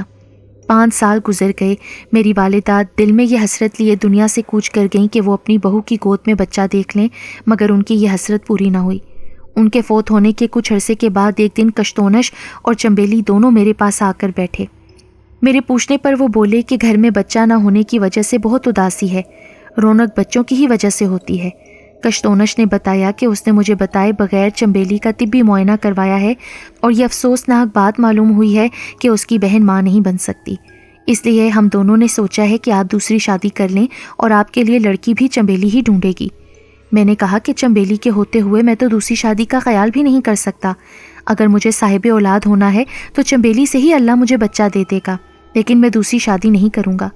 5 سال گزر گئے۔ میری والدہ دل میں یہ حسرت لیے دنیا سے کوچ کر گئیں کہ وہ اپنی بہو کی گود میں بچہ دیکھ لیں، مگر ان کی یہ حسرت پوری نہ ہوئی۔ ان کے فوت ہونے کے کچھ عرصے کے بعد ایک دن کشتونش اور چنبیلی دونوں میرے پاس آ کر بیٹھے۔ میرے پوچھنے پر وہ بولے کہ گھر میں بچہ نہ ہونے کی وجہ سے بہت اداسی ہے، رونق بچوں کی ہی وجہ سے ہوتی ہے۔ کشتونش نے بتایا کہ اس نے مجھے بتائے بغیر چنبیلی کا طبی معائنہ کروایا ہے اور یہ افسوسناک بات معلوم ہوئی ہے کہ اس کی بہن ماں نہیں بن سکتی، اس لیے ہم دونوں نے سوچا ہے کہ آپ دوسری شادی کر لیں اور آپ کے لیے لڑکی بھی چنبیلی ہی ڈھونڈے گی۔ میں نے کہا کہ چنبیلی کے ہوتے ہوئے میں تو دوسری شادی کا خیال بھی نہیں کر سکتا۔ اگر مجھے صاحب اولاد ہونا ہے تو چنبیلی سے ہی اللہ مجھے بچہ دے دے گا، لیکن میں دوسری شادی نہیں کروں گا۔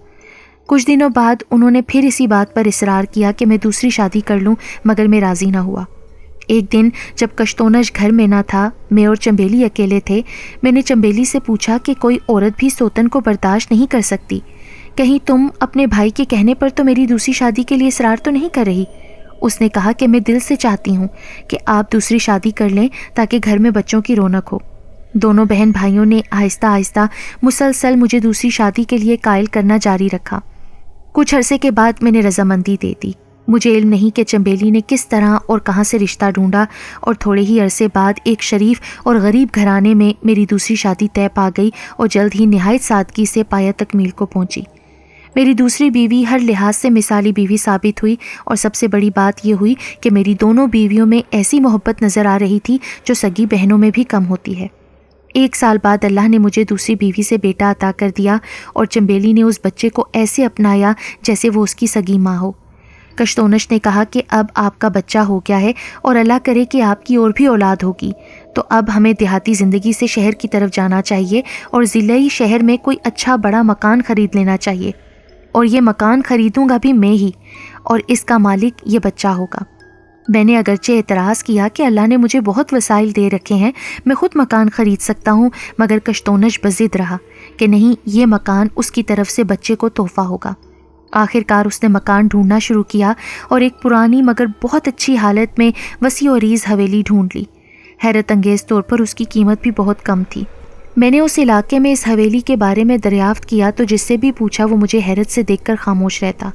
کچھ دنوں بعد انہوں نے پھر اسی بات پر اصرار کیا کہ میں دوسری شادی کر لوں، مگر میں راضی نہ ہوا۔ ایک دن جب کشتونش گھر میں نہ تھا، میں اور چنبیلی اکیلے تھے، میں نے چنبیلی سے پوچھا کہ کوئی عورت بھی سوتن کو برداشت نہیں کر سکتی، کہیں تم اپنے بھائی کے کہنے پر تو میری دوسری شادی کے لیے اصرار تو نہیں کر رہی؟ اس نے کہا کہ میں دل سے چاہتی ہوں کہ آپ دوسری شادی کر لیں تاکہ گھر میں بچوں کی رونق ہو۔ دونوں بہن بھائیوں نے آہستہ آہستہ مسلسل مجھے دوسری شادی کے لیے قائل کرنا جاری رکھا۔ کچھ عرصے کے بعد میں نے رضامندی دے دی۔ مجھے علم نہیں کہ چنبیلی نے کس طرح اور کہاں سے رشتہ ڈھونڈا، اور تھوڑے ہی عرصے بعد ایک شریف اور غریب گھرانے میں میری دوسری شادی طے پا گئی اور جلد ہی نہایت سادگی سے پایہ تکمیل کو پہنچی۔ میری دوسری بیوی ہر لحاظ سے مثالی بیوی ثابت ہوئی، اور سب سے بڑی بات یہ ہوئی کہ میری دونوں بیویوں میں ایسی محبت نظر آ رہی تھی جو سگی بہنوں میں بھی کم ہوتی ہے۔ 1 سال بعد اللہ نے مجھے دوسری بیوی سے بیٹا عطا کر دیا، اور چنبیلی نے اس بچے کو ایسے اپنایا جیسے وہ اس کی سگی ماں ہو۔ کشتونش نے کہا کہ اب آپ کا بچہ ہو گیا ہے اور اللہ کرے کہ آپ کی اور بھی اولاد ہوگی، تو اب ہمیں دیہاتی زندگی سے شہر کی طرف جانا چاہیے اور ضلعی شہر میں کوئی اچھا بڑا مکان خرید لینا چاہیے، اور یہ مکان خریدوں گا بھی میں ہی، اور اس کا مالک یہ بچہ ہوگا۔ میں نے اگرچہ اعتراض کیا کہ اللہ نے مجھے بہت وسائل دے رکھے ہیں، میں خود مکان خرید سکتا ہوں، مگر کشتونش بضد رہا کہ نہیں، یہ مکان اس کی طرف سے بچے کو تحفہ ہوگا۔ آخر کار اس نے مکان ڈھونڈنا شروع کیا اور ایک پرانی مگر بہت اچھی حالت میں وسیع و عریض حویلی ڈھونڈ لی۔ حیرت انگیز طور پر اس کی قیمت بھی بہت کم تھی۔ میں نے اس علاقے میں اس حویلی کے بارے میں دریافت کیا تو جس سے بھی پوچھا وہ مجھے حیرت سے دیکھ کر خاموش رہتا۔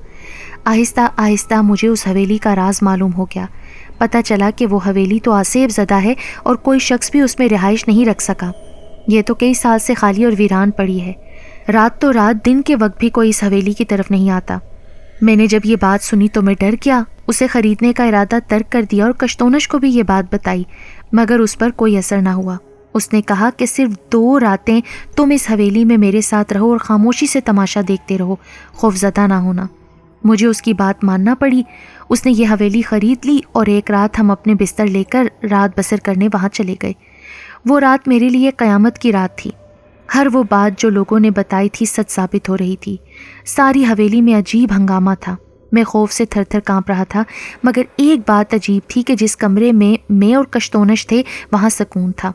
آہستہ آہستہ مجھے اس حویلی کا راز معلوم ہو گیا۔ پتہ چلا کہ وہ حویلی تو آسیب زدہ ہے اور کوئی شخص بھی اس میں رہائش نہیں رکھ سکا۔ یہ تو کئی سال سے خالی اور ویران پڑی ہے۔ رات تو رات، دن کے وقت بھی کوئی اس حویلی کی طرف نہیں آتا۔ میں نے جب یہ بات سنی تو میں ڈر گیا، اسے خریدنے کا ارادہ ترک کر دیا اور کشتونش کو بھی یہ بات بتائی، مگر اس پر کوئی اثر نہ ہوا۔ اس نے کہا کہ صرف 2 راتیں تم اس حویلی میں میرے ساتھ رہو اور خاموشی سے تماشا دیکھتے رہو، خوفزدہ نہ ہونا۔ مجھے اس کی بات ماننا پڑی۔ اس نے یہ حویلی خرید لی اور ایک رات ہم اپنے بستر لے کر رات بسر کرنے وہاں چلے گئے۔ وہ رات میرے لیے قیامت کی رات تھی۔ ہر وہ بات جو لوگوں نے بتائی تھی سچ ثابت ہو رہی تھی۔ ساری حویلی میں عجیب ہنگامہ تھا۔ میں خوف سے تھر تھر کانپ رہا تھا، مگر ایک بات عجیب تھی کہ جس کمرے میں اور کشتونش تھے وہاں سکون تھا۔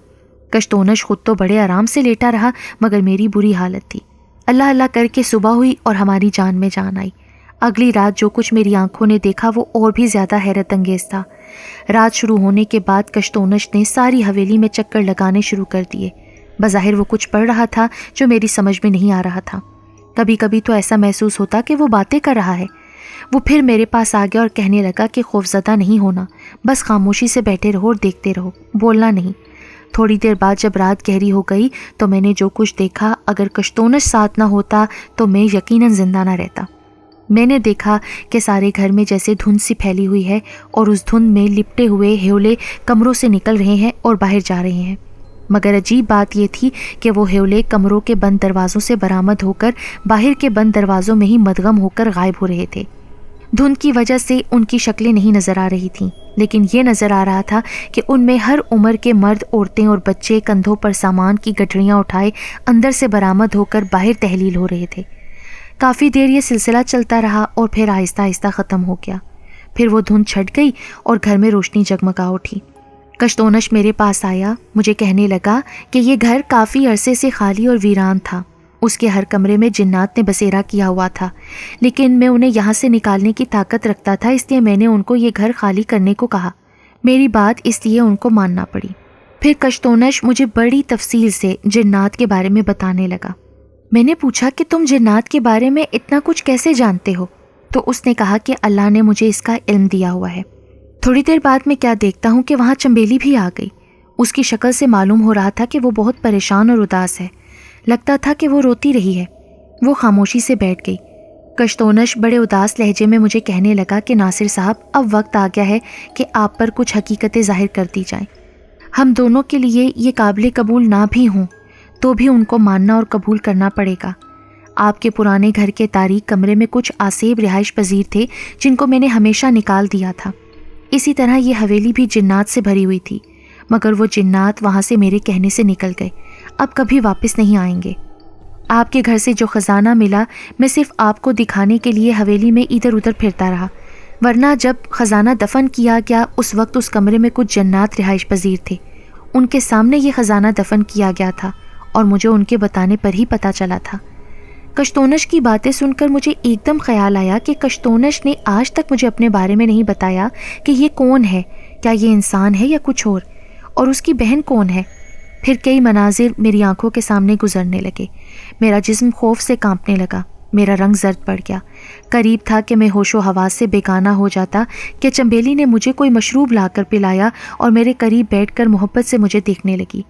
کشتونش خود تو بڑے آرام سے لیٹا رہا، مگر میری بری حالت تھی۔ اللہ اللہ کر کے صبح ہوئی اور ہماری جان میں جان آئی۔ اگلی رات جو کچھ میری آنکھوں نے دیکھا وہ اور بھی زیادہ حیرت انگیز تھا۔ رات شروع ہونے کے بعد کشتونش نے ساری حویلی میں چکر لگانے شروع کر دیے۔ بظاہر وہ کچھ پڑھ رہا تھا جو میری سمجھ میں نہیں آ رہا تھا۔ کبھی کبھی تو ایسا محسوس ہوتا کہ وہ باتیں کر رہا ہے۔ وہ پھر میرے پاس آ گیا اور کہنے لگا کہ خوفزدہ نہیں ہونا، بس خاموشی سے بیٹھے رہو اور دیکھتے رہو، بولنا نہیں۔ تھوڑی دیر بعد جب رات گہری ہو گئی تو میں نے جو کچھ دیکھا، اگر کشتونش ساتھ نہ ہوتا تو میں یقیناً زندہ نہ رہتا۔ میں نے دیکھا کہ سارے گھر میں جیسے دھند سی پھیلی ہوئی ہے اور اس دھند میں لپٹے ہوئے ہیولے کمروں سے نکل رہے ہیں اور باہر جا رہے ہیں، مگر عجیب بات یہ تھی کہ وہ ہیولے کمروں کے بند دروازوں سے برآمد ہو کر باہر کے بند دروازوں میں ہی مدغم ہو کر غائب ہو رہے تھے۔ دھند کی وجہ سے ان کی شکلیں نہیں نظر آ رہی تھیں، لیکن یہ نظر آ رہا تھا کہ ان میں ہر عمر کے مرد، عورتیں اور بچے کندھوں پر سامان کی گٹھڑیاں اٹھائے اندر سے برآمد ہو کر باہر تحلیل ہو رہے تھے۔ کافی دیر یہ سلسلہ چلتا رہا اور پھر آہستہ آہستہ ختم ہو گیا۔ پھر وہ دھند چھٹ گئی اور گھر میں روشنی جگمگا اٹھی۔ کشتونش میرے پاس آیا، مجھے کہنے لگا کہ یہ گھر کافی عرصے سے خالی اور ویران تھا۔ اس کے ہر کمرے میں جنات نے بسیرا کیا ہوا تھا، لیکن میں انہیں یہاں سے نکالنے کی طاقت رکھتا تھا، اس لیے میں نے ان کو یہ گھر خالی کرنے کو کہا۔ میری بات اس لیے ان کو ماننا پڑی۔ پھر کشتونش مجھے بڑی تفصیل سے جنات کے بارے میں بتانے لگا۔ میں نے پوچھا کہ تم جنات کے بارے میں اتنا کچھ کیسے جانتے ہو؟ تو اس نے کہا کہ اللہ نے مجھے اس کا علم دیا ہوا ہے۔ تھوڑی دیر بعد میں کیا دیکھتا ہوں کہ وہاں چنبیلی بھی آ گئی۔ اس کی شکل سے معلوم ہو رہا تھا کہ وہ بہت پریشان اور اداس ہے، لگتا تھا کہ وہ روتی رہی ہے۔ وہ خاموشی سے بیٹھ گئی۔ کشتونش بڑے اداس لہجے میں مجھے کہنے لگا کہ ناصر صاحب، اب وقت آ گیا ہے کہ آپ پر کچھ حقیقتیں ظاہر کر دی جائیں۔ ہم دونوں کے لیے یہ قابل قبول نہ بھی ہوں تو بھی ان کو ماننا اور قبول کرنا پڑے گا۔ آپ کے پرانے گھر کے تاریک کمرے میں کچھ آسیب رہائش پذیر تھے جن کو میں نے ہمیشہ نکال دیا تھا۔ اسی طرح یہ حویلی بھی جنات سے بھری ہوئی تھی، مگر وہ جنات وہاں سے میرے کہنے سے نکل گئے، اب کبھی واپس نہیں آئیں گے۔ آپ کے گھر سے جو خزانہ ملا، میں صرف آپ کو دکھانے کے لیے حویلی میں ادھر ادھر پھرتا رہا، ورنہ جب خزانہ دفن کیا گیا اس وقت اس کمرے میں کچھ جنات رہائش پذیر تھے، ان کے سامنے یہ خزانہ دفن کیا گیا تھا اور مجھے ان کے بتانے پر ہی پتہ چلا تھا۔ کشتونش کی باتیں سن کر مجھے ایک دم خیال آیا کہ کشتونش نے آج تک مجھے اپنے بارے میں نہیں بتایا کہ یہ کون ہے، کیا یہ انسان ہے یا کچھ اور اس کی بہن کون ہے۔ پھر کئی مناظر میری آنکھوں کے سامنے گزرنے لگے، میرا جسم خوف سے کانپنے لگا، میرا رنگ زرد پڑ گیا۔ قریب تھا کہ میں ہوش و حواس سے بیگانہ ہو جاتا کہ چنبیلی نے مجھے کوئی مشروب لا کر پلایا اور میرے قریب بیٹھ کر محبت سے مجھے دیکھنے لگی۔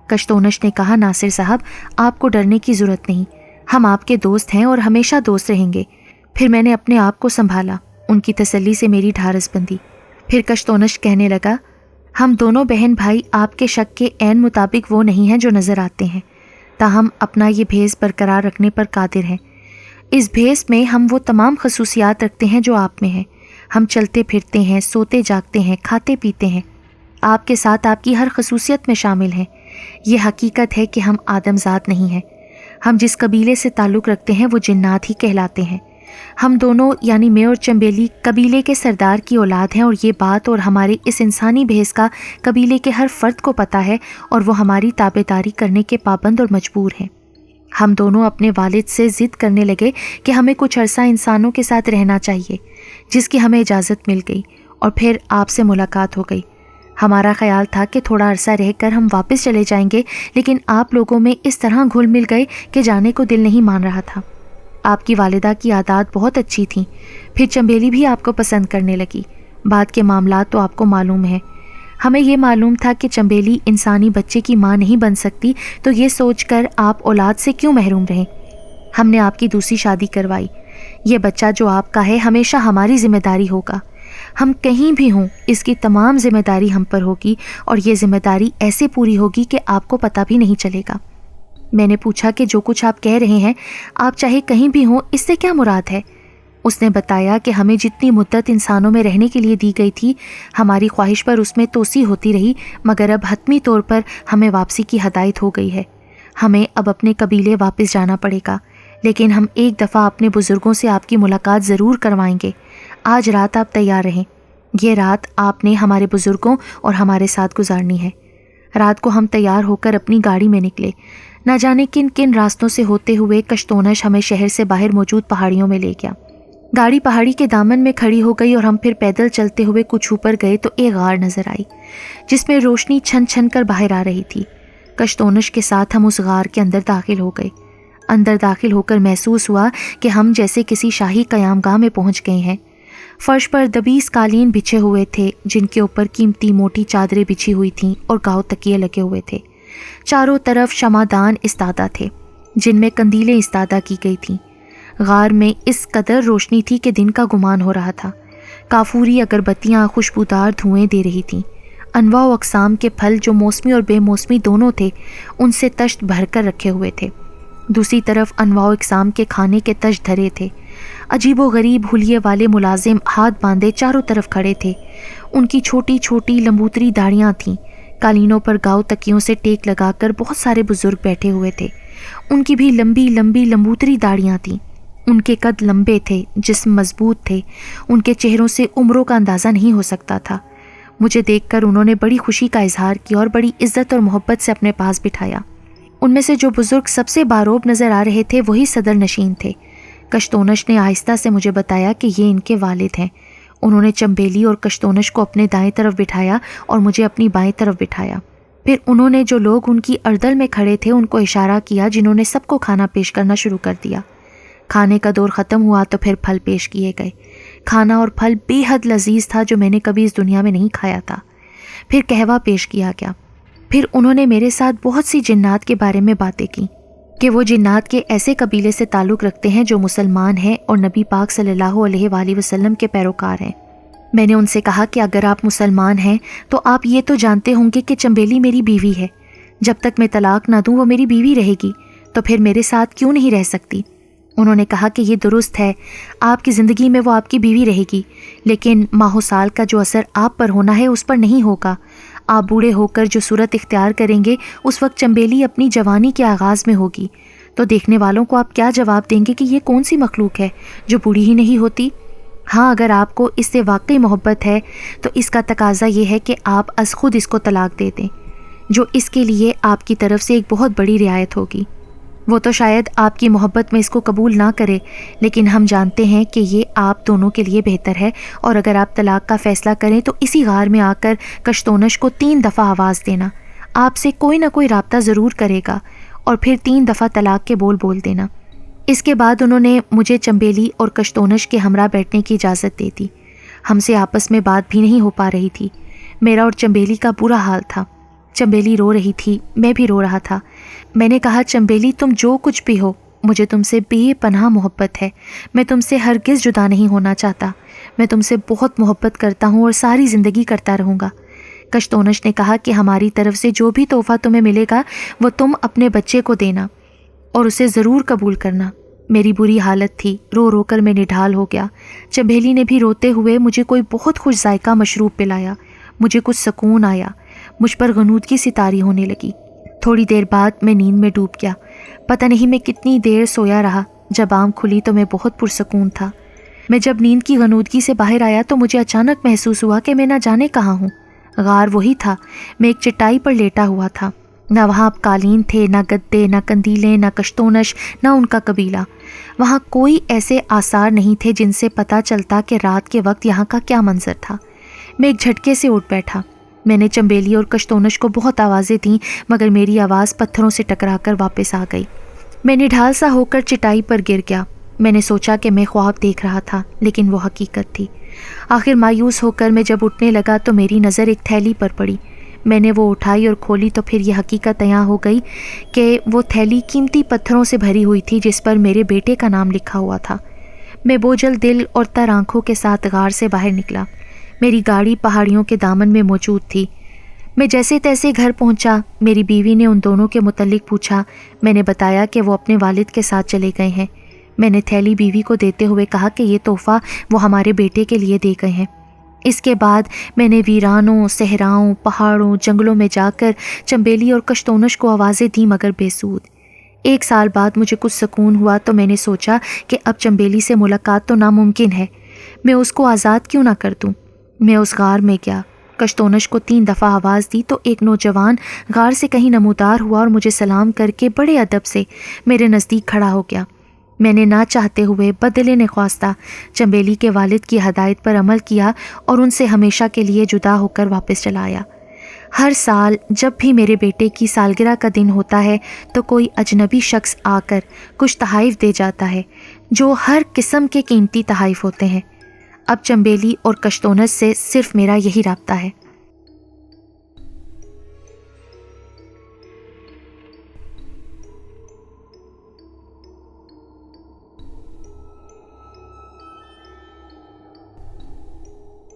کشتونش نے کہا، ناصر صاحب، آپ کو ڈرنے کی ضرورت نہیں، ہم آپ کے دوست ہیں اور ہمیشہ دوست رہیں گے۔ پھر میں نے اپنے آپ کو سنبھالا، ان کی تسلی سے میری ڈھارس بندھی۔ پھر کشتونش کہنے لگا، ہم دونوں بہن بھائی آپ کے شک کے عین مطابق وہ نہیں ہیں جو نظر آتے ہیں، تاہم اپنا یہ بھیس برقرار رکھنے پر قادر ہیں۔ اس بھیس میں ہم وہ تمام خصوصیات رکھتے ہیں جو آپ میں ہیں۔ ہم چلتے پھرتے ہیں، سوتے جاگتے ہیں، کھاتے پیتے ہیں، آپ کے ساتھ آپ کی ہر خصوصیت میں شامل ہیں۔ یہ حقیقت ہے کہ ہم آدم ذات نہیں ہیں۔ ہم جس قبیلے سے تعلق رکھتے ہیں وہ جنات ہی کہلاتے ہیں۔ ہم دونوں یعنی میں اور چنبیلی قبیلے کے سردار کی اولاد ہیں، اور یہ بات اور ہمارے اس انسانی بھیس کا قبیلے کے ہر فرد کو پتہ ہے، اور وہ ہماری تابعداری کرنے کے پابند اور مجبور ہیں۔ ہم دونوں اپنے والد سے ضد کرنے لگے کہ ہمیں کچھ عرصہ انسانوں کے ساتھ رہنا چاہیے، جس کی ہمیں اجازت مل گئی، اور پھر آپ سے ملاقات ہو گئی۔ ہمارا خیال تھا کہ تھوڑا عرصہ رہ کر ہم واپس چلے جائیں گے، لیکن آپ لوگوں میں اس طرح گھل مل گئے کہ جانے کو دل نہیں مان رہا تھا۔ آپ کی والدہ کی عادات بہت اچھی تھیں، پھر چنبیلی بھی آپ کو پسند کرنے لگی۔ بعد کے معاملات تو آپ کو معلوم ہیں۔ ہمیں یہ معلوم تھا کہ چنبیلی انسانی بچے کی ماں نہیں بن سکتی، تو یہ سوچ کر آپ اولاد سے کیوں محروم رہیں؟ ہم نے آپ کی دوسری شادی کروائی۔ یہ بچہ جو آپ کا ہے ہمیشہ ہماری ذمہ داری ہوگا۔ ہم کہیں بھی ہوں اس کی تمام ذمہ داری ہم پر ہوگی، اور یہ ذمہ داری ایسے پوری ہوگی کہ آپ کو پتہ بھی نہیں چلے گا۔ میں نے پوچھا کہ جو کچھ آپ کہہ رہے ہیں، آپ چاہے کہیں بھی ہوں، اس سے کیا مراد ہے؟ اس نے بتایا کہ ہمیں جتنی مدت انسانوں میں رہنے کے لیے دی گئی تھی، ہماری خواہش پر اس میں توسیع ہوتی رہی، مگر اب حتمی طور پر ہمیں واپسی کی ہدایت ہو گئی ہے۔ ہمیں اب اپنے قبیلے واپس جانا پڑے گا، لیکن ہم ایک دفعہ اپنے بزرگوں سے آپ کی ملاقات ضرور کروائیں گے۔ آج رات آپ تیار رہیں، یہ رات آپ نے ہمارے بزرگوں اور ہمارے ساتھ گزارنی ہے۔ رات کو ہم تیار ہو کر اپنی گاڑی میں نکلے۔ نہ جانے کن کن راستوں سے ہوتے ہوئے کشتونش ہمیں شہر سے باہر موجود پہاڑیوں میں لے گیا۔ گاڑی پہاڑی کے دامن میں کھڑی ہو گئی اور ہم پھر پیدل چلتے ہوئے کچھ اوپر گئے تو ایک غار نظر آئی، جس میں روشنی چھن چھن کر باہر آ رہی تھی۔ کشتونش کے ساتھ ہم اس غار کے اندر داخل ہو گئے۔ اندر داخل ہو کر محسوس ہوا کہ ہم جیسے کسی شاہی قیام گاہ میں پہنچ گئے ہیں۔ فرش پر 20 قالین بچھے ہوئے تھے جن کے اوپر قیمتی موٹی چادریں بچھی ہوئی تھیں اور گاؤ تکیے لگے ہوئے تھے۔ چاروں طرف شمعدان استادہ تھے جن میں قندیلیں استادہ کی گئی تھیں۔ غار میں اس قدر روشنی تھی کہ دن کا گمان ہو رہا تھا۔ کافوری اگربتیاں خوشبودار دھوئیں دے رہی تھیں۔ انواع و اقسام کے پھل جو موسمی اور بے موسمی دونوں تھے ان سے تشت بھر کر رکھے ہوئے تھے۔ دوسری طرف انواع و اقسام کے کھانے کے تشت دھرے تھے۔ عجیب و غریب حلیے والے ملازم ہاتھ باندھے چاروں طرف کھڑے تھے۔ ان کی چھوٹی چھوٹی لمبوتری داڑیاں تھیں۔ قالینوں پر گاؤ تکیوں سے ٹیک لگا کر بہت سارے بزرگ بیٹھے ہوئے تھے۔ ان کی بھی لمبی لمبی لمبوتری داڑیاں تھیں۔ ان کے قد لمبے تھے، جسم مضبوط تھے۔ ان کے چہروں سے عمروں کا اندازہ نہیں ہو سکتا تھا۔ مجھے دیکھ کر انہوں نے بڑی خوشی کا اظہار کیا اور بڑی عزت اور محبت سے اپنے پاس بٹھایا۔ ان میں سے جو بزرگ سب سے باروب نظر آ رہے تھے وہی صدر نشین تھے۔ کشتونش نے آہستہ سے مجھے بتایا کہ یہ ان کے والد ہیں۔ انہوں نے چمبیلی اور کشتونش کو اپنے دائیں طرف بٹھایا اور مجھے اپنی بائیں طرف بٹھایا۔ پھر انہوں نے جو لوگ ان کی اردل میں کھڑے تھے ان کو اشارہ کیا، جنہوں نے سب کو کھانا پیش کرنا شروع کر دیا۔ کھانے کا دور ختم ہوا تو پھر پھل پیش کیے گئے۔ کھانا اور پھل بے حد لذیذ تھا جو میں نے کبھی اس دنیا میں نہیں کھایا تھا۔ پھر قہوہ پیش کیا گیا۔ پھر انہوں نے میرے ساتھ بہت سی جنات کے بارے میں باتیں کی کہ وہ جنات کے ایسے قبیلے سے تعلق رکھتے ہیں جو مسلمان ہیں اور نبی پاک صلی اللہ علیہ وآلہ وسلم کے پیروکار ہیں۔ میں نے ان سے کہا کہ اگر آپ مسلمان ہیں تو آپ یہ تو جانتے ہوں گے کہ چمبیلی میری بیوی ہے۔ جب تک میں طلاق نہ دوں وہ میری بیوی رہے گی، تو پھر میرے ساتھ کیوں نہیں رہ سکتی؟ انہوں نے کہا کہ یہ درست ہے، آپ کی زندگی میں وہ آپ کی بیوی رہے گی، لیکن ماہ و سال کا جو اثر آپ پر ہونا ہے اس پر نہیں ہوگا۔ آپ بوڑھے ہو کر جو صورت اختیار کریں گے اس وقت چمبیلی اپنی جوانی کے آغاز میں ہوگی، تو دیکھنے والوں کو آپ کیا جواب دیں گے کہ یہ کون سی مخلوق ہے جو بوڑھی ہی نہیں ہوتی؟ ہاں، اگر آپ کو اس سے واقعی محبت ہے تو اس کا تقاضا یہ ہے کہ آپ از خود اس کو طلاق دے دیں، جو اس کے لیے آپ کی طرف سے ایک بہت بڑی رعایت ہوگی۔ وہ تو شاید آپ کی محبت میں اس کو قبول نہ کرے، لیکن ہم جانتے ہیں کہ یہ آپ دونوں کے لیے بہتر ہے، اور اگر آپ طلاق کا فیصلہ کریں تو اسی غار میں آ کر کشتونش کو 3 دفعہ آواز دینا۔ آپ سے کوئی نہ کوئی رابطہ ضرور کرے گا، اور پھر 3 دفعہ طلاق کے بول دینا۔ اس کے بعد انہوں نے مجھے چمبیلی اور کشتونش کے ہمراہ بیٹھنے کی اجازت دے دی۔ ہم سے آپس میں بات بھی نہیں ہو پا رہی تھی۔ میرا اور چمبیلی کا برا حال تھا۔ چمبیلی رو رہی تھی، میں بھی رو رہا تھا۔ میں نے کہا، چمبیلی تم جو کچھ بھی ہو، مجھے تم سے بے پناہ محبت ہے۔ میں تم سے ہرگز جدا نہیں ہونا چاہتا۔ میں تم سے بہت محبت کرتا ہوں اور ساری زندگی کرتا رہوں گا۔ کشتونش نے کہا کہ ہماری طرف سے جو بھی تحفہ تمہیں ملے گا وہ تم اپنے بچے کو دینا اور اسے ضرور قبول کرنا۔ میری بری حالت تھی، رو رو کر میں نڈھال ہو گیا۔ چمبیلی نے بھی روتے ہوئے مجھے کوئی بہت خوش ذائقہ مشروب پلایا۔ مجھے کچھ سکون آیا، مجھ پر غنودگی سی طاری ہونے لگی۔ تھوڑی دیر بعد میں نیند میں ڈوب گیا۔ پتہ نہیں میں کتنی دیر سویا رہا۔ جب آنکھ کھلی تو میں بہت پرسکون تھا۔ میں جب نیند کی غنودگی سے باہر آیا تو مجھے اچانک محسوس ہوا کہ میں نہ جانے کہاں ہوں۔ غار وہی تھا۔ میں ایک چٹائی پر لیٹا ہوا تھا۔ نہ وہاں اب قالین تھے، نہ گدے، نہ قندیلیں، نہ کشتونش، نہ ان کا قبیلہ۔ وہاں کوئی ایسے آثار نہیں تھے جن سے پتہ چلتا کہ رات کے وقت یہاں کا کیا منظر تھا۔ میں ایک جھٹکے سے اٹھ بیٹھا۔ میں نے چمبیلی اور کشتونش کو بہت آوازیں دیں، مگر میری آواز پتھروں سے ٹکرا کر واپس آ گئی۔ میں نڈھال سا ہو کر چٹائی پر گر گیا۔ میں نے سوچا کہ میں خواب دیکھ رہا تھا، لیکن وہ حقیقت تھی۔ آخر مایوس ہو کر میں جب اٹھنے لگا تو میری نظر ایک تھیلی پر پڑی۔ میں نے وہ اٹھائی اور کھولی تو پھر یہ حقیقت عیاں ہو گئی کہ وہ تھیلی قیمتی پتھروں سے بھری ہوئی تھی جس پر میرے بیٹے کا نام لکھا ہوا تھا۔ میں بوجھل دل اور تر آنکھوں کے ساتھ غار سے باہر نکلا۔ میری گاڑی پہاڑیوں کے دامن میں موجود تھی۔ میں جیسے تیسے گھر پہنچا۔ میری بیوی نے ان دونوں کے متعلق پوچھا۔ میں نے بتایا کہ وہ اپنے والد کے ساتھ چلے گئے ہیں۔ میں نے تھیلی بیوی کو دیتے ہوئے کہا کہ یہ تحفہ وہ ہمارے بیٹے کے لیے دے گئے ہیں۔ اس کے بعد میں نے ویرانوں، صحراؤں، پہاڑوں، جنگلوں میں جا کر چمبیلی اور کشتونش کو آوازیں دیں، مگر بے سود۔ 1 سال بعد مجھے کچھ سکون ہوا تو میں نے سوچا کہ اب چمبیلی سے ملاقات تو ناممکن ہے، میں اس کو آزاد کیوں نہ کر دوں۔ میں اس غار میں گیا۔ کشتونش کو 3 دفعہ آواز دی تو ایک نوجوان غار سے کہیں نمودار ہوا اور مجھے سلام کر کے بڑے ادب سے میرے نزدیک کھڑا ہو گیا۔ میں نے نہ چاہتے ہوئے بدلِ نخواستہ چمبیلی کے والد کی ہدایت پر عمل کیا اور ان سے ہمیشہ کے لیے جدا ہو کر واپس چلا آیا۔ ہر سال جب بھی میرے بیٹے کی سالگرہ کا دن ہوتا ہے تو کوئی اجنبی شخص آ کر کچھ تحائف دے جاتا ہے، جو ہر قسم کے قیمتی تحائف ہوتے ہیں۔ اب چمبیلی اور کشتونس سے صرف میرا یہی رابطہ ہے۔